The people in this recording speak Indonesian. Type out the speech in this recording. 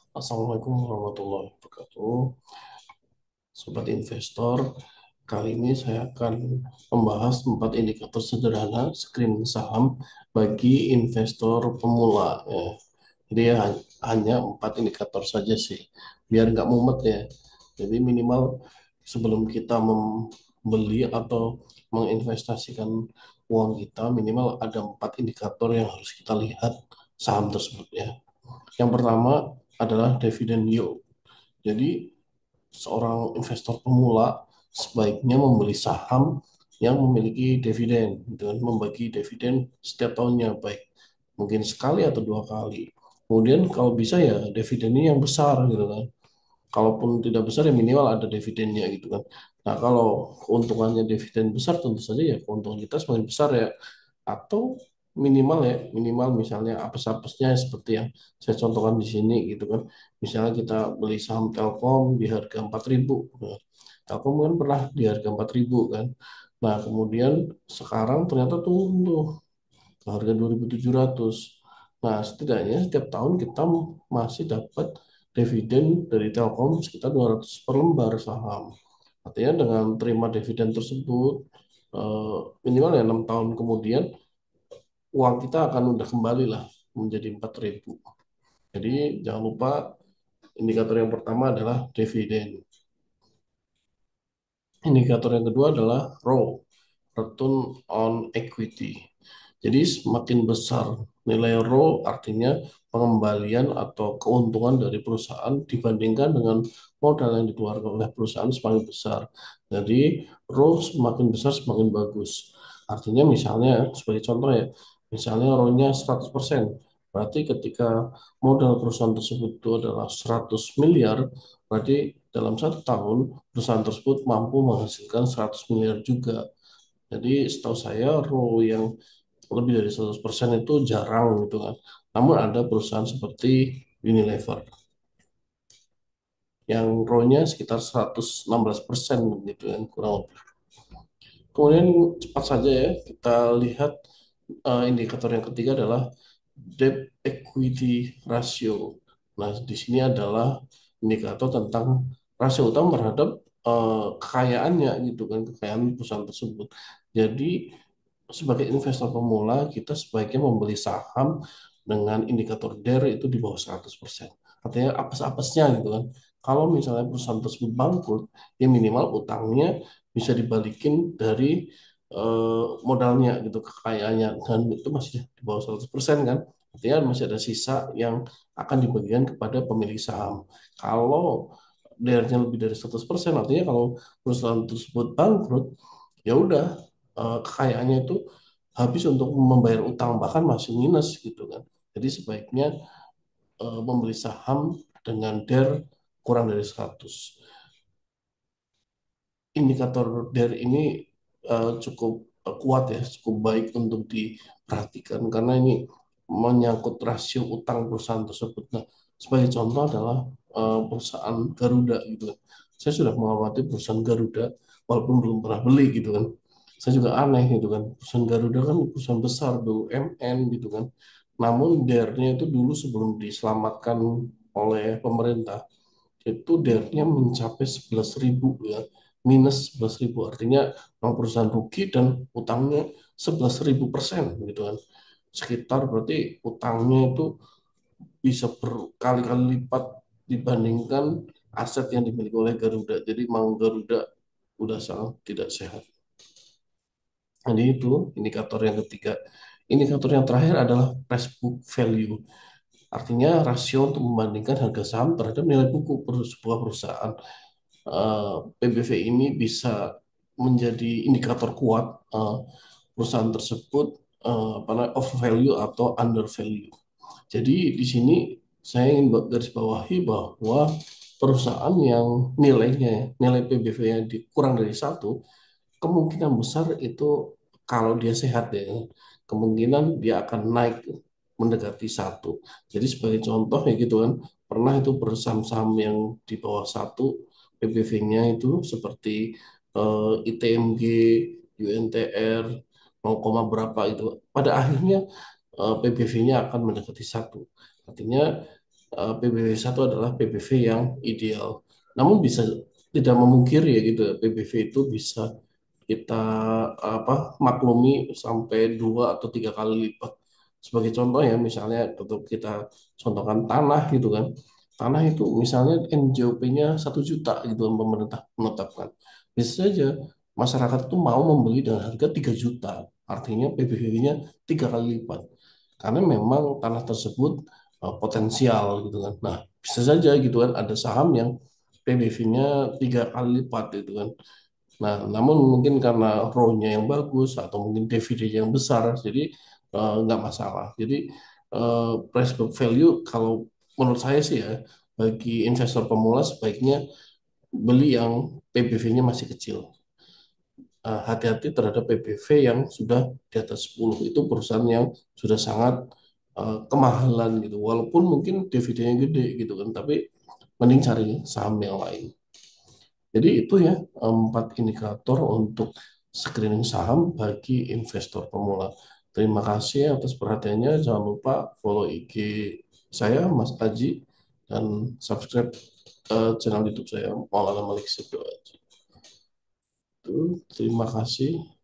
Assalamualaikum warahmatullahi wabarakatuh. Sobat investor, kali ini saya akan membahas 4 indikator sederhana screening saham bagi investor pemula. Jadi ya, hanya 4 indikator saja sih, biar nggak mumet ya. Jadi minimal sebelum kita membeli atau menginvestasikan uang kita, minimal ada 4 indikator yang harus kita lihat saham tersebut ya. Yang pertama adalah dividend yield. Jadi seorang investor pemula sebaiknya membeli saham yang memiliki dividen, dengan membagi dividen setiap tahunnya, baik mungkin sekali atau 2 kali. Kemudian kalau bisa ya dividennya yang besar gitu kan. Kalaupun tidak besar ya minimal ada dividennya gitu kan. Nah kalau keuntungannya dividen besar tentu saja ya keuntungan kita semakin besar ya. Atau minimal ya, minimal misalnya apes-apesnya seperti yang saya contohkan di sini gitu kan. Misalnya kita beli saham Telkom di harga 4.000. Nah, Telkom kan pernah di harga 4.000 kan. Nah, kemudian sekarang ternyata turun tuh ke harga 2.700. Nah, setidaknya setiap tahun kita masih dapat dividen dari Telkom sekitar 200 per lembar saham. Artinya dengan terima dividen tersebut, minimal ya 6 tahun kemudian uang kita akan udah kembali lah menjadi 4.000. Jadi jangan lupa indikator yang pertama adalah dividen. Indikator yang kedua adalah ROE, Return on Equity. Jadi semakin besar nilai ROE artinya pengembalian atau keuntungan dari perusahaan dibandingkan dengan modal yang dikeluarkan oleh perusahaan semakin besar. Jadi ROE semakin besar semakin bagus. Artinya misalnya sebagai contoh ya, misalnya ROE-nya 100%. Berarti ketika modal perusahaan tersebut itu adalah 100 miliar, berarti dalam 1 tahun perusahaan tersebut mampu menghasilkan 100 miliar juga. Jadi setahu saya ROE yang lebih dari 100% itu jarang gitu kan. Namun ada perusahaan seperti Unilever yang ROE-nya sekitar 116% gitu kan kurang lebih. Kemudian cepat saja ya kita lihat indikator yang ketiga adalah debt equity ratio. Nah, di sini adalah indikator tentang rasio utang terhadap kekayaannya gitu kan, kekayaan perusahaan tersebut. Jadi sebagai investor pemula kita sebaiknya membeli saham dengan indikator DER itu di bawah 100%. Artinya apes-apesnya gitu kan. Kalau misalnya perusahaan tersebut bangkrut, ya minimal utangnya bisa dibalikin dari modalnya gitu, kekayaannya, dan itu masih di bawah 100% kan. Artinya masih ada sisa yang akan dibagikan kepada pemilik saham. Kalau DER-nya lebih dari 100%, artinya kalau perusahaan tersebut bangkrut, ya udah kekayaannya itu habis untuk membayar utang, bahkan masih minus gitu kan. Jadi sebaiknya membeli saham dengan DER kurang dari 100. Indikator DER ini cukup kuat ya, cukup baik untuk diperhatikan karena ini menyangkut rasio utang perusahaan tersebut. Nah, sebagai contoh adalah perusahaan Garuda gitu kan. Saya sudah mengamati perusahaan Garuda walaupun belum pernah beli gitu kan. Saya juga aneh gitu kan. Perusahaan Garuda kan perusahaan besar BUMN gitu kan. Namun DER-nya itu dulu sebelum diselamatkan oleh pemerintah itu DER-nya mencapai 11.000 ya, minus 11.000 artinya memang perusahaan rugi dan utangnya 11.000% gitu kan, sekitar berarti utangnya itu bisa berkali-kali lipat dibandingkan aset yang dimiliki oleh Garuda. Jadi mau Garuda udah sangat tidak sehat. Jadi itu indikator yang ketiga. Indikator yang terakhir adalah price book value. Artinya rasio untuk membandingkan harga saham terhadap nilai buku sebuah perusahaan. PBV ini bisa menjadi indikator kuat perusahaan tersebut apa namanya, overvalue atau undervalue. Jadi di sini saya ingin garis bawahi bahwa perusahaan yang nilai PBV-nya kurang dari 1, kemungkinan besar itu kalau dia sehat ya, kemungkinan dia akan naik mendekati 1. Jadi sebagai contoh ya gitu kan, pernah itu bersaham-saham yang di bawah 1 PBV-nya itu seperti ITMG, UNTR, 0, berapa itu. Pada akhirnya PBV-nya akan mendekati 1. Artinya PBV 1 adalah PBV yang ideal. Namun bisa tidak memungkiri ya gitu, PBV itu bisa kita maklumi sampai 2 atau 3 kali lipat. Sebagai contoh ya, misalnya untuk kita contohkan tanah gitu kan. Tanah itu misalnya NJOP-nya 1 juta gitu kan, pemerintah menetapkan. Bisa saja masyarakat itu mau membeli dengan harga 3 juta. Artinya PBV-nya 3 kali lipat. Karena memang tanah tersebut potensial gitu kan. Nah, bisa saja gitu kan ada saham yang PBV-nya 3 kali lipat gitu kan. Nah, namun mungkin karena ROE-nya yang bagus atau mungkin dividennya yang besar, jadi nggak masalah. Jadi price book value kalau menurut saya sih ya, bagi investor pemula sebaiknya beli yang PBV-nya masih kecil. Hati-hati terhadap PBV yang sudah di atas 10. Itu perusahaan yang sudah sangat kemahalan gitu. Walaupun mungkin dividennya gede gitu kan, tapi mending cari saham yang lain. Jadi itu ya 4 indikator untuk screening saham bagi investor pemula. Terima kasih atas perhatiannya. Jangan lupa follow IG saya, Mas Aji, dan subscribe channel YouTube saya, Maulana Malik Sibdo Aji. Terima kasih.